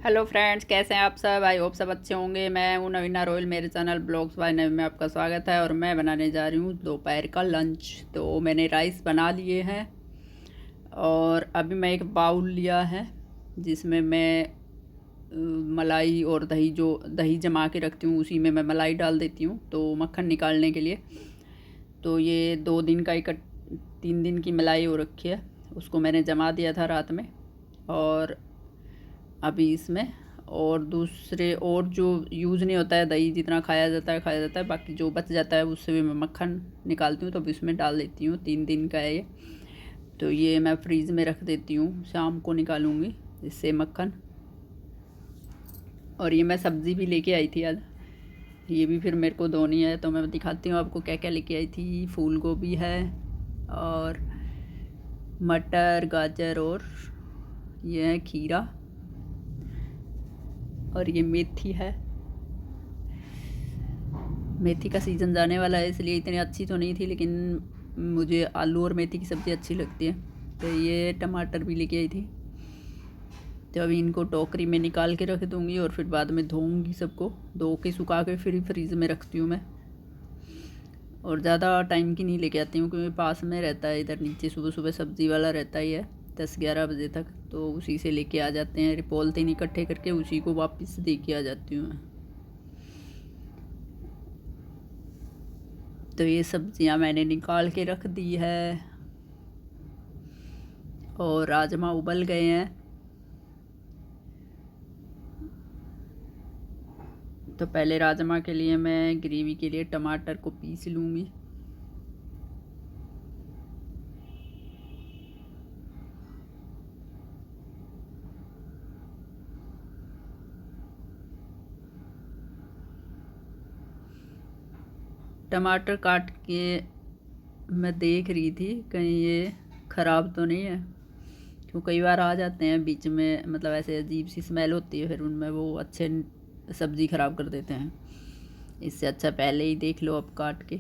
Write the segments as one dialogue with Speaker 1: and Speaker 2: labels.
Speaker 1: Hello friends, कैसे हैं आप सब। आई होप सब अच्छे होंगे। मैं हूं नवीना रोयल, मेरे चैनल ब्लॉग्स बाय नवीन में आपका स्वागत है। और मैं बनाने जा रही हूं दोपहर का लंच। तो मैंने राइस बना लिए हैं और अभी मैं एक बाउल लिया है जिसमें मैं मलाई और दही, जो दही जमा के रखती हूँ उसी में मैं मलाई डाल देती हूँ तो मक्खन निकालने के लिए। तो ये 2 दिन का 3 दिन की मलाई हो रखी है, उसको मैंने जमा दिया था रात में। और अभी इसमें और दूसरे और जो यूज़ नहीं होता है, दही जितना खाया जाता है, बाकी जो बच जाता है उससे भी मैं मक्खन निकालती हूँ तो अभी इसमें डाल देती हूँ। 3 दिन का है ये, तो ये मैं फ्रीज़ में रख देती हूँ, शाम को निकालूँगी इससे मक्खन। और ये मैं सब्ज़ी भी लेके आई थी आज, ये भी फिर मेरे को धोनी है तो मैं दिखाती हूँ आपको क्या क्या लेके आई थी। फूल गोभी है और मटर, गाजर और ये है खीरा और ये मेथी है। मेथी का सीज़न जाने वाला है इसलिए इतनी अच्छी तो नहीं थी, लेकिन मुझे आलू और मेथी की सब्ज़ी अच्छी लगती है। तो ये टमाटर भी लेके आई थी, तो अभी इनको टोकरी में निकाल के रख दूँगी और फिर बाद में धोऊँगी सबको। धो के सुखा के फिर फ्रीज़ में रखती हूँ मैं। और ज़्यादा टाइम की नहीं लेके आती हूँ क्योंकि पास में रहता है, इधर नीचे सुबह सुबह सब्ज़ी वाला रहता ही है 10-11 बजे तक, तो उसी से लेके आ जाते हैं। पॉलिथीन इकट्ठे करके उसी को वापस दे के आ जाती हूँ मैं। तो ये सब्जियां मैंने निकाल के रख दी है और राजमा उबल गए हैं। तो पहले राजमा के लिए मैं ग्रेवी के लिए टमाटर को पीस लूँगी। टमाटर काट के मैं देख रही थी कहीं ये ख़राब तो नहीं है, क्यों कई बार आ जाते हैं बीच में, मतलब ऐसे अजीब सी स्मेल होती है फिर उनमें, वो अच्छे सब्ज़ी ख़राब कर देते हैं। इससे अच्छा पहले ही देख लो अब काट के।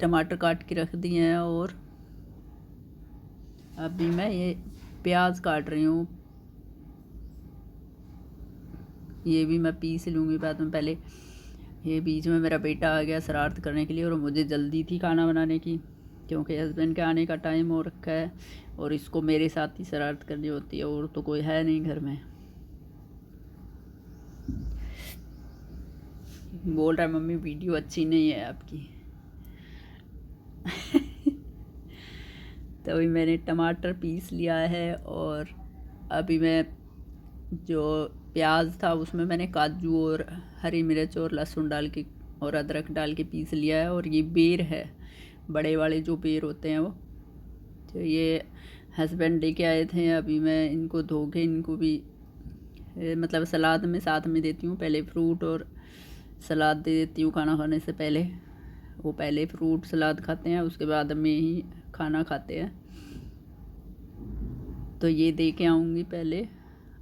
Speaker 1: टमाटर काट के रख दिए हैं और अभी मैं ये प्याज काट रही हूँ, ये भी मैं पीस लूँगी बाद में। पहले ये बीच में मेरा बेटा आ गया शरारत करने के लिए और मुझे जल्दी थी खाना बनाने की क्योंकि हस्बैंड के आने का टाइम हो रखा है और इसको मेरे साथ ही शरारत करनी होती है, और तो कोई है नहीं घर में। बोल रहा है मम्मी वीडियो अच्छी नहीं है आपकी। तो अभी मैंने टमाटर पीस लिया है और अभी मैं जो प्याज था उसमें मैंने काजू और हरी मिर्च और लहसुन डाल के और अदरक डाल के पीस लिया है। और ये बेर है, बड़े वाले जो बेर होते हैं वो, तो ये हस्बैंड लेके आए थे। अभी मैं इनको धो के इनको भी मतलब सलाद में साथ में देती हूँ। पहले फ्रूट और सलाद दे देती हूँ खाना खाने से पहले। वो पहले फ्रूट सलाद खाते हैं, उसके बाद में ही खाना खाते हैं। तो ये दे के आऊँगी पहले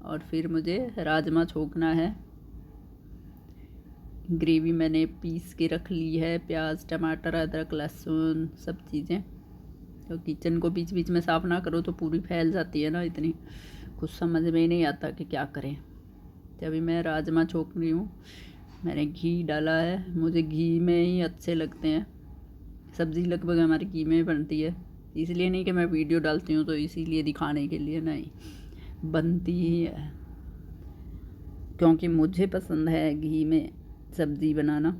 Speaker 1: और फिर मुझे राजमा छोंकना है। ग्रेवी मैंने पीस के रख ली है, प्याज, टमाटर, अदरक, लहसुन सब चीज़ें। तो किचन को बीच बीच में साफ़ ना करो तो पूरी फैल जाती है ना इतनी, कुछ समझ में ही नहीं आता कि क्या करें। तो अभी मैं राजमा छोंक रही हूँ। मैंने घी डाला है, मुझे घी में ही अच्छे लगते हैं। सब्ज़ी लगभग हमारी घी में बनती है, इसलिए नहीं कि मैं वीडियो डालती हूँ तो इसीलिए दिखाने के लिए, नहीं, बनती ही है क्योंकि मुझे पसंद है घी में सब्ज़ी बनाना।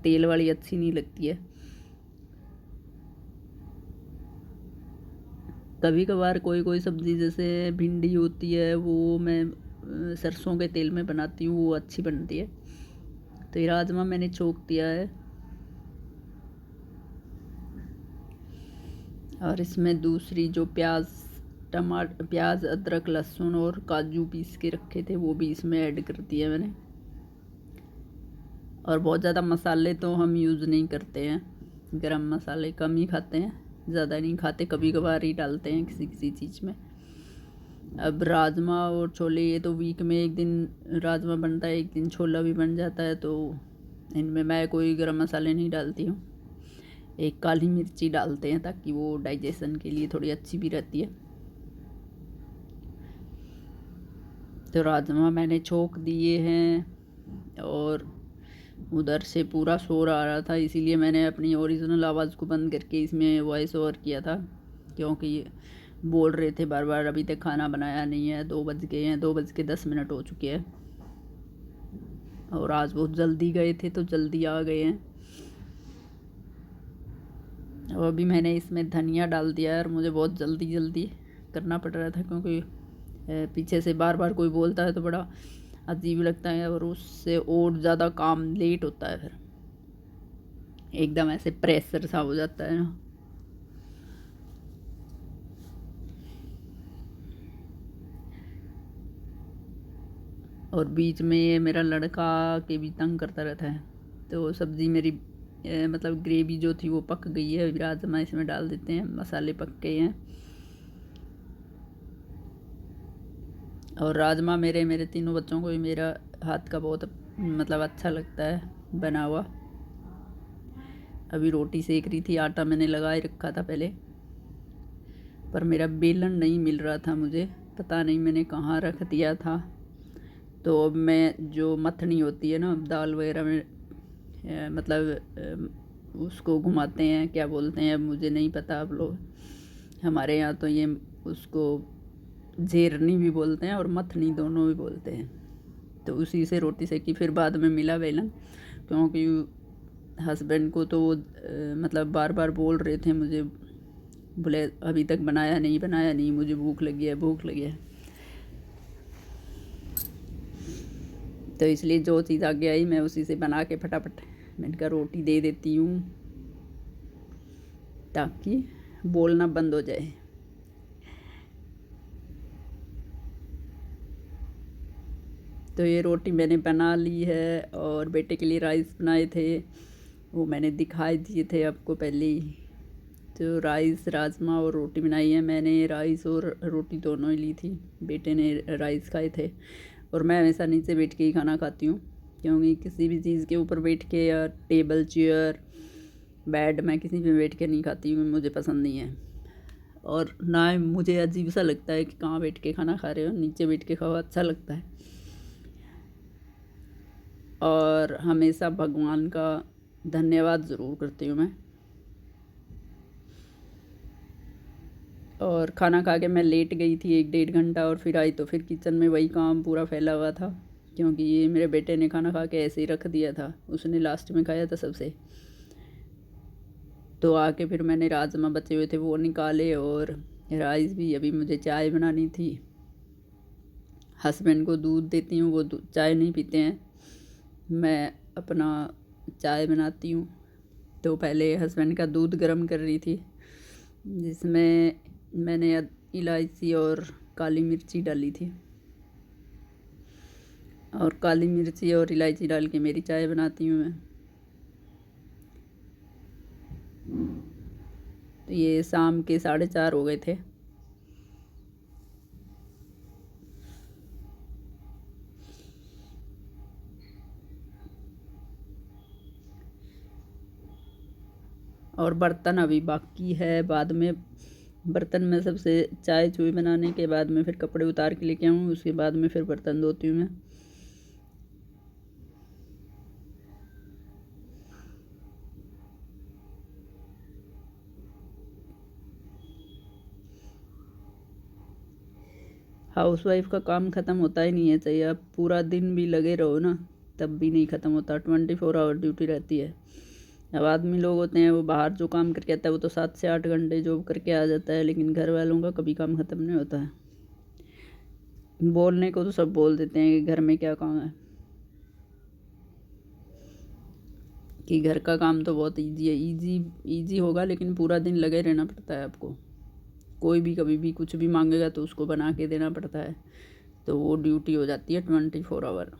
Speaker 1: तेल वाली अच्छी नहीं लगती है। कभी कभार कोई कोई सब्ज़ी जैसे भिंडी होती है वो मैं सरसों के तेल में बनाती हूँ, वो अच्छी बनती है। तो ये राजमा मैंने छोंक दिया है और इसमें दूसरी जो प्याज, अदरक, लहसुन और काजू पीस के रखे थे वो भी इसमें ऐड कर दिया मैंने। और बहुत ज़्यादा मसाले तो हम यूज़ नहीं करते हैं, गरम मसाले कम ही खाते हैं, ज़्यादा नहीं खाते, कभी कभार ही डालते हैं किसी किसी चीज़ में। अब राजमा और छोले ये तो वीक में एक दिन राजमा बनता है, एक दिन छोला भी बन जाता है, तो इनमें मैं कोई गरम मसाले नहीं डालती हूँ। एक काली मिर्ची डालते हैं ताकि वो डाइजेशन के लिए थोड़ी अच्छी भी रहती है। तो राजमा मैंने छोंक दिए हैं और उधर से पूरा शोर आ रहा था, इसीलिए मैंने अपनी ओरिजिनल आवाज़ को बंद करके इसमें वॉइस ओवर किया था, क्योंकि बोल रहे थे बार बार अभी तक खाना बनाया नहीं है, 2 बज गए हैं, 2:10 हो चुके हैं और आज बहुत जल्दी गए थे तो जल्दी आ गए हैं। और अभी मैंने इसमें धनिया डाल दिया है और मुझे बहुत जल्दी जल्दी करना पड़ रहा था, क्योंकि पीछे से बार बार कोई बोलता है तो बड़ा अजीब लगता है और उससे और ज़्यादा काम लेट होता है, फिर एकदम ऐसे प्रेशर सा हो जाता है ना। और बीच में ये मेरा लड़का के भी तंग करता रहता है। तो सब्ज़ी मेरी मतलब ग्रेवी जो थी वो पक गई है। अभी राजमा इसमें डाल देते हैं, मसाले पक गए हैं। और राजमा मेरे तीनों बच्चों को भी मेरा हाथ का बहुत मतलब अच्छा लगता है बना हुआ। अभी रोटी सेक रही थी, आटा मैंने लगाए रखा था पहले, पर मेरा बेलन नहीं मिल रहा था मुझे, पता नहीं मैंने कहाँ रख दिया था। तो अब मैं जो मथनी होती है ना दाल वगैरह में मतलब उसको घुमाते हैं, क्या बोलते हैं अब मुझे नहीं पता, आप लोग हमारे यहाँ तो ये उसको झेरनी भी बोलते हैं और मथनी दोनों भी बोलते हैं। तो उसी से रोटी सेकी, फिर बाद में मिला बेलन, क्योंकि हस्बैंड को तो वो मतलब बार बार बोल रहे थे मुझे, बोले अभी तक बनाया नहीं, मुझे भूख लगी है। तो इसलिए जो चीज़ आगे आई मैं उसी से बना के फटाफट मैंने कहा रोटी दे देती हूँ ताकि बोलना बंद हो जाए। तो ये रोटी मैंने बना ली है और बेटे के लिए राइस बनाए थे, वो मैंने दिखाई दिए थे आपको पहले ही। तो राइस राजमा और रोटी बनाई है मैंने, राइस और रोटी दोनों ही ली थी, बेटे ने राइस खाए थे। और मैं हमेशा नीचे बैठ के ही खाना खाती हूँ, क्योंकि किसी भी चीज़ के ऊपर बैठ के या टेबल चेयर बेड में किसी पे बैठ के नहीं खाती हूँ, मुझे पसंद नहीं है। और ना मुझे अजीब सा लगता है कि कहाँ बैठ के खाना खा रहे हो, नीचे बैठ के खाओ, अच्छा लगता है। और हमेशा भगवान का धन्यवाद ज़रूर करती हूँ मैं। और खाना खा के मैं लेट गई थी 1-1.5 घंटा और फिर आई तो फिर किचन में वही काम पूरा फैला हुआ था, क्योंकि ये मेरे बेटे ने खाना खा के ऐसे ही रख दिया था, उसने लास्ट में खाया था सबसे। तो आके फिर मैंने राजमा बचे हुए थे वो निकाले और राइस भी। अभी मुझे चाय बनानी थी, हस्बैंड को दूध देती हूँ, वो चाय नहीं पीते हैं, मैं अपना चाय बनाती हूँ। तो पहले हस्बैंड का दूध गर्म कर रही थी, जिसमें मैंने इलायची और काली मिर्ची डाली थी, और काली मिर्ची और इलायची डाल के मेरी चाय बनाती हूँ मैं। तो ये शाम के 4:30 हो गए थे। और बर्तन अभी बाकी है, बाद में बर्तन में सबसे चाय चूई बनाने के बाद में फिर कपड़े उतार के लेके आऊँ, उसके बाद में फिर बर्तन धोती हूँ मैं। हाउसवाइफ का काम ख़त्म होता ही नहीं है, चाहिए आप पूरा दिन भी लगे रहो ना तब भी नहीं ख़त्म होता, 24 आवर ड्यूटी रहती है। अब आदमी लोग होते हैं वो बाहर जो काम करके आता है वो तो 7 से 8 घंटे जॉब करके आ जाता है, लेकिन घर वालों का कभी काम ख़त्म नहीं होता है। बोलने को तो सब बोल देते हैं कि घर में क्या काम है, कि घर का काम तो बहुत इजी है, इजी होगा, लेकिन पूरा दिन लगे रहना पड़ता है आपको। कोई भी कभी भी कुछ भी मांगेगा तो उसको बना के देना पड़ता है, तो वो ड्यूटी हो जाती है 24 आवर।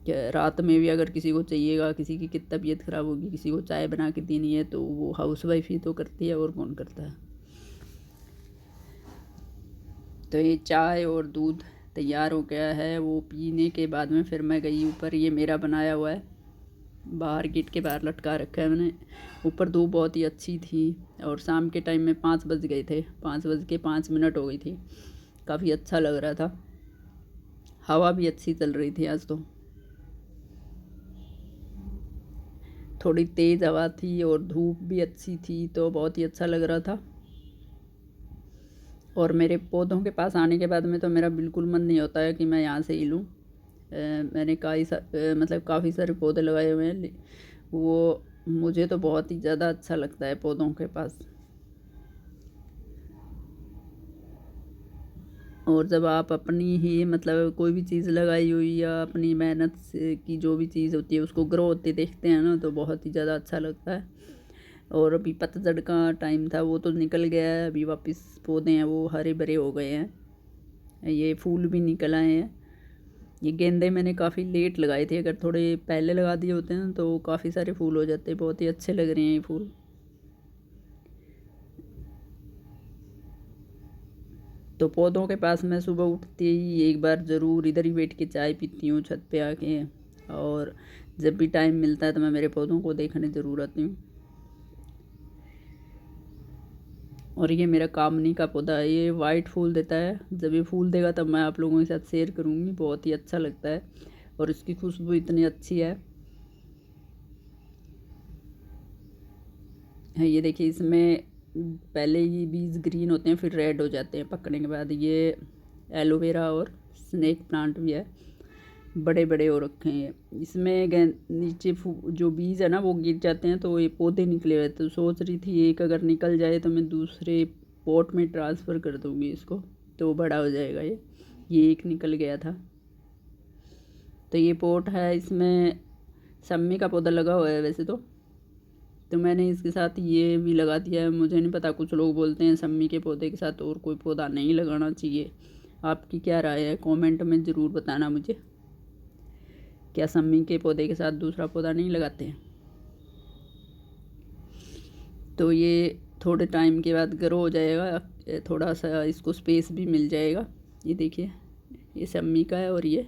Speaker 1: क्या रात में भी अगर किसी को चाहिएगा, किसी की तबीयत ख़राब होगी, किसी को चाय बना के देनी है, तो वो हाउसवाइफ ही तो करती है, और कौन करता है। तो ये चाय और दूध तैयार हो गया है, वो पीने के बाद में फिर मैं गई ऊपर, ये मेरा बनाया हुआ है बाहर गेट के बाहर लटका रखा है मैंने। ऊपर धूप बहुत ही अच्छी थी और शाम के टाइम में 5 बज गए थे, 5 बज के 5 मिनट हो गई थी। काफ़ी अच्छा लग रहा था, हवा भी अच्छी चल रही थी आज तो। थोड़ी तेज़ हवा थी और धूप भी अच्छी थी, तो बहुत ही अच्छा लग रहा था। और मेरे पौधों के पास आने के बाद में तो मेरा बिल्कुल मन नहीं होता है कि मैं यहाँ से ही लूँ। मैंने मतलब काफ़ी सारे पौधे लगाए हुए हैं, वो मुझे तो बहुत ही ज़्यादा अच्छा लगता है पौधों के पास। और जब आप अपनी ही मतलब कोई भी चीज़ लगाई हुई या अपनी मेहनत से की जो भी चीज़ होती है उसको ग्रो होते देखते हैं ना, तो बहुत ही ज़्यादा अच्छा लगता है। और अभी पतझड़ का टाइम था, वो तो निकल गया है। अभी वापस पौधे हैं वो हरे भरे हो गए हैं, ये फूल भी निकल आए हैं। ये गेंदे मैंने काफ़ी लेट लगाए थे, अगर थोड़े पहले लगा दिए होते हैं तो काफ़ी सारे फूल हो जाते, बहुत ही अच्छे लग रहे हैं ये फूल। तो पौधों के पास मैं सुबह उठते ही एक बार ज़रूर इधर ही बैठ के चाय पीती हूँ छत पे आके। और जब भी टाइम मिलता है तो मैं मेरे पौधों को देखने ज़रूर आती हूँ। और ये मेरा कामनी का पौधा है, ये वाइट फूल देता है। जब ये फूल देगा तब मैं आप लोगों के साथ शेयर करूँगी, बहुत ही अच्छा लगता है और इसकी खुशबू इतनी अच्छी है। ये देखिए, इसमें पहले ये बीज ग्रीन होते हैं फिर रेड हो जाते हैं पकने के बाद। ये एलोवेरा और स्नेक प्लांट भी है, बड़े बड़े हो रखे हैं। इसमें नीचे जो बीज है ना वो गिर जाते हैं तो ये पौधे निकले हुए। तो सोच रही थी एक अगर निकल जाए तो मैं दूसरे पॉट में ट्रांसफ़र कर दूँगी इसको, तो बड़ा हो जाएगा। ये एक निकल गया था। तो ये पॉट है, इसमें सम्मी का पौधा लगा हुआ है वैसे तो मैंने इसके साथ ये भी लगा दिया है। मुझे नहीं पता, कुछ लोग बोलते हैं सम्मी के पौधे के साथ और कोई पौधा नहीं लगाना चाहिए। आपकी क्या राय है, कमेंट में ज़रूर बताना मुझे। क्या सम्मी के पौधे के साथ दूसरा पौधा नहीं लगाते हैं? तो ये थोड़े टाइम के बाद ग्रो हो जाएगा, थोड़ा सा इसको स्पेस भी मिल जाएगा। ये देखिए, ये सम्मी का है और ये